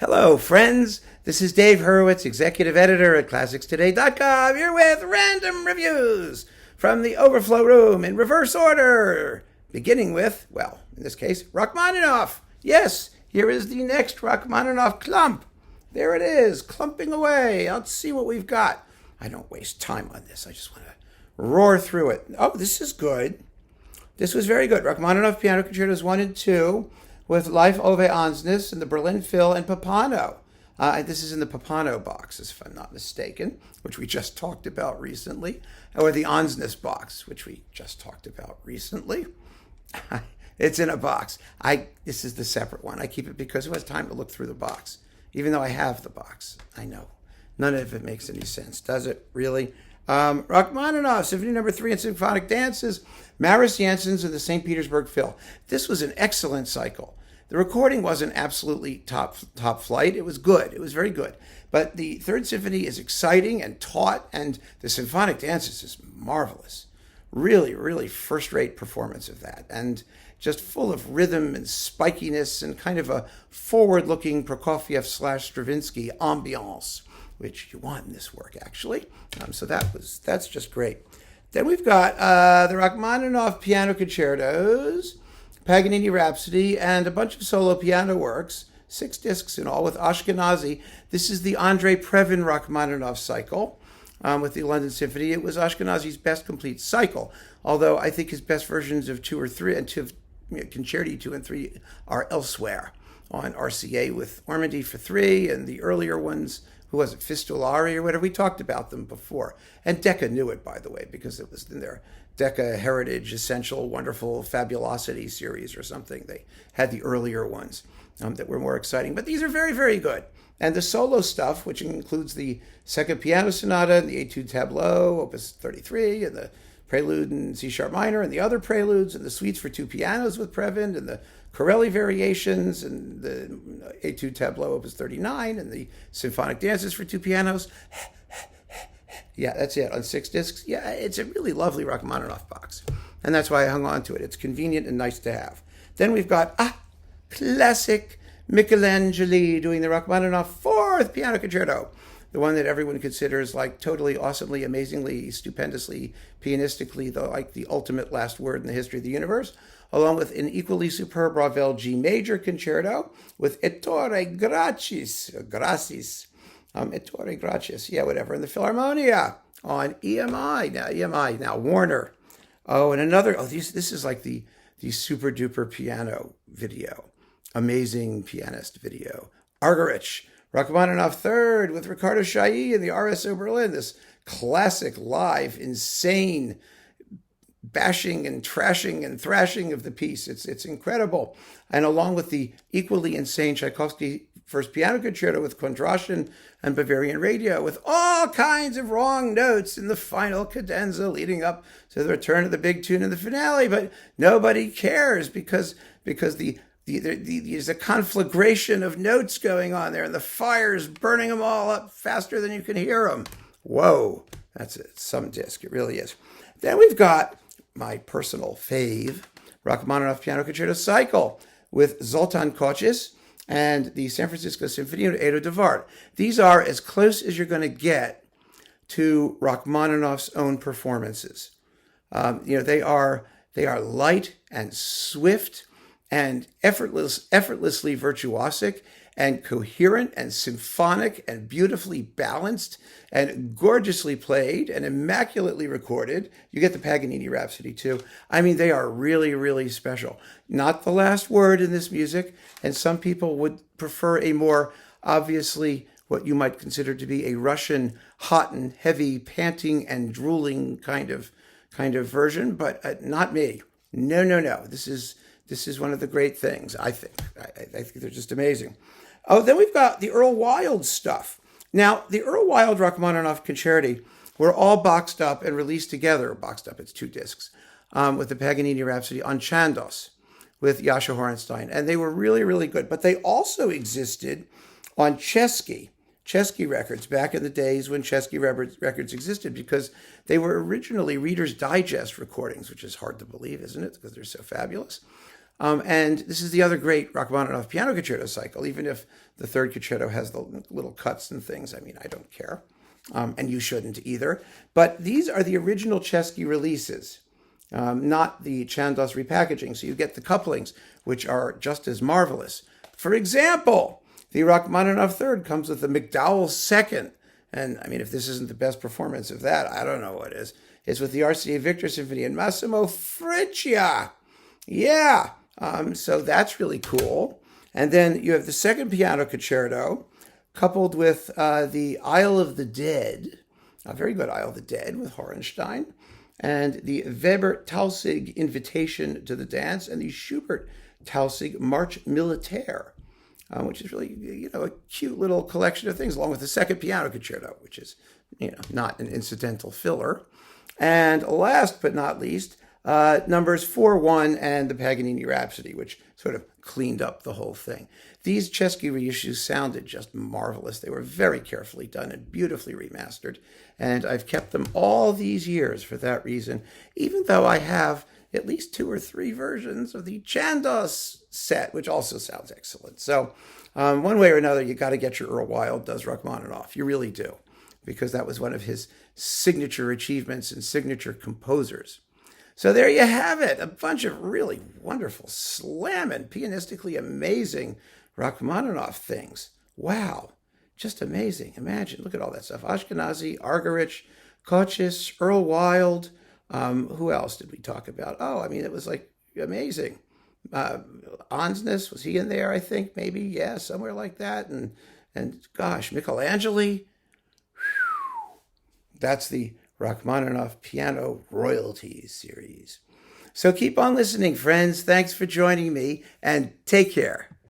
Hello, friends. This is Dave Hurwitz, executive editor at ClassicsToday.com, here with random reviews from the Overflow room in reverse order. Beginning with, well, in this case, Rachmaninoff. Yes, here is the next Rachmaninoff clump. There it is, clumping away. Let's see what we've got. I don't waste time on this. I just want to roar through it. Oh, this is good. This was very good. Rachmaninoff Piano Concertos 1 and 2 with Life Ove Ansnes and the Berlin Phil and Papano. This is in the Papano box, if I'm not mistaken, which we just talked about recently, or the Ansnes box, which we just talked about recently. It's in a box. This is the separate one. I keep it because who has time to look through the box? Even though I have the box. I know. None of it makes any sense, does it? Really? Rachmaninoff, Symphony No. 3 and Symphonic Dances, Maris Janssens and the St. Petersburg Phil. This was an excellent cycle. The recording wasn't absolutely top flight. It was good. It was very good. But the Third Symphony is exciting and taut, and the Symphonic Dances is marvelous. Really, really first-rate performance of that, and just full of rhythm and spikiness and kind of a forward-looking Prokofiev/Stravinsky ambiance, which you want in this work, actually. So that's just great. Then we've got the Rachmaninoff Piano Concertos, Paganini Rhapsody, and a bunch of solo piano works, 6 discs in all with Ashkenazy. This is the Andrei Previn Rachmaninoff cycle with the London Symphony. It was Ashkenazy's best complete cycle, although I think his best versions of 2 or 3 and Concerti 2 and 3 are elsewhere on RCA with Ormandy for 3 and the earlier ones. Who was it, Fistulari or whatever? We talked about them before. And Decca knew it, by the way, because it was in their Decca Heritage Essential Wonderful Fabulosity series or something. They had the earlier ones that were more exciting. But these are very, very good. And the solo stuff, which includes the Second Piano Sonata and the Etude Tableau, Opus 33, and the Prelude in C-sharp minor, and the other preludes, and the suites for 2 pianos with Previn, and the Corelli variations, and the Etude Tableau, Opus 39, and the Symphonic Dances for 2 pianos. Yeah, that's it, on 6 discs. Yeah, it's a really lovely Rachmaninoff box, and that's why I hung on to it. It's convenient and nice to have. Then we've got, classic Michelangeli doing the Rachmaninoff 4th Piano Concerto, the one that everyone considers like totally, awesomely, amazingly, stupendously, pianistically, the ultimate last word in the history of the universe, along with an equally superb Ravel G major concerto with Ettore Gracis, Ettore Gracis, yeah, whatever, in the Philharmonia on EMI, now Warner. Oh, and another, this is like the super duper piano video, amazing pianist video. Argerich, Rachmaninoff 3rd with Ricardo Chailly and the RSO Berlin, this classic live, insane bashing and trashing and thrashing of the piece. It's incredible. And along with the equally insane Tchaikovsky First Piano Concerto with Kondrashin and Bavarian Radio, with all kinds of wrong notes in the final cadenza leading up to the return of the big tune in the finale. But nobody cares because there's a conflagration of notes going on there, and the fire's burning them all up faster than you can hear them. Whoa, that's some disc. It really is. Then we've got my personal fave, Rachmaninoff Piano Concerto Cycle with Zoltan Kocis and the San Francisco Symphony and Edo de Vart. These are as close as you're going to get to Rachmaninoff's own performances. They are light and swift and effortlessly virtuosic and coherent and symphonic and beautifully balanced and gorgeously played and immaculately recorded. You get the Paganini Rhapsody too. I mean, they are really, really special. Not the last word in this music, and some people would prefer a more obviously what you might consider to be a Russian hot and heavy, panting and drooling kind of version, but not me. No. This is one of the great things, I think. I think they're just amazing. Oh, then we've got the Earl Wild stuff. Now, the Earl Wild Rachmaninoff Concerti were all boxed up and released together. Boxed up, it's 2 discs, with the Paganini Rhapsody on Chandos with Yasha Horenstein. And they were really, really good. But they also existed on Chesky records back in the days when Chesky records existed, because they were originally Reader's Digest recordings, which is hard to believe, isn't it? Because they're so fabulous. And this is the other great Rachmaninoff piano concerto cycle, even if the third concerto has the little cuts and things. I mean, I don't care. And you shouldn't either. But these are the original Chesky releases, not the Chandos repackaging. So you get the couplings, which are just as marvelous. For example, the Rachmaninoff third comes with the McDowell second. And I mean, if this isn't the best performance of that, I don't know what is. It's with the RCA Victor Symphony and Massimo Friccia. Yeah. So that's really cool. And then you have the second piano concerto coupled with the Isle of the Dead, a very good Isle of the Dead with Horenstein, and the Weber-Tausig Invitation to the Dance, and the Schubert-Tausig March Militaire, which is really, a cute little collection of things, along with the second piano concerto, which is, not an incidental filler. And last but not least, numbers 4-1 and the Paganini Rhapsody, which sort of cleaned up the whole thing. These Chesky reissues sounded just marvelous. They were very carefully done and beautifully remastered, and I've kept them all these years for that reason, even though I have at least 2 or 3 versions of the Chandos set, which also sounds excellent. So one way or another, you got to get your Earl Wild does Rachmaninoff. You really do, because that was one of his signature achievements and signature composers. So there you have it, a bunch of really wonderful, slamming, pianistically amazing Rachmaninoff things. Wow, just amazing. Imagine, look at all that stuff. Ashkenazy, Argerich, Kochis, Earl Wild. Who else did we talk about? Oh, I mean, it was like amazing. Ansnes, was he in there, I think, maybe? Yeah, somewhere like that. And gosh, Michelangeli. That's the Rachmaninoff Piano Royalties series. So keep on listening, friends. Thanks for joining me, and take care.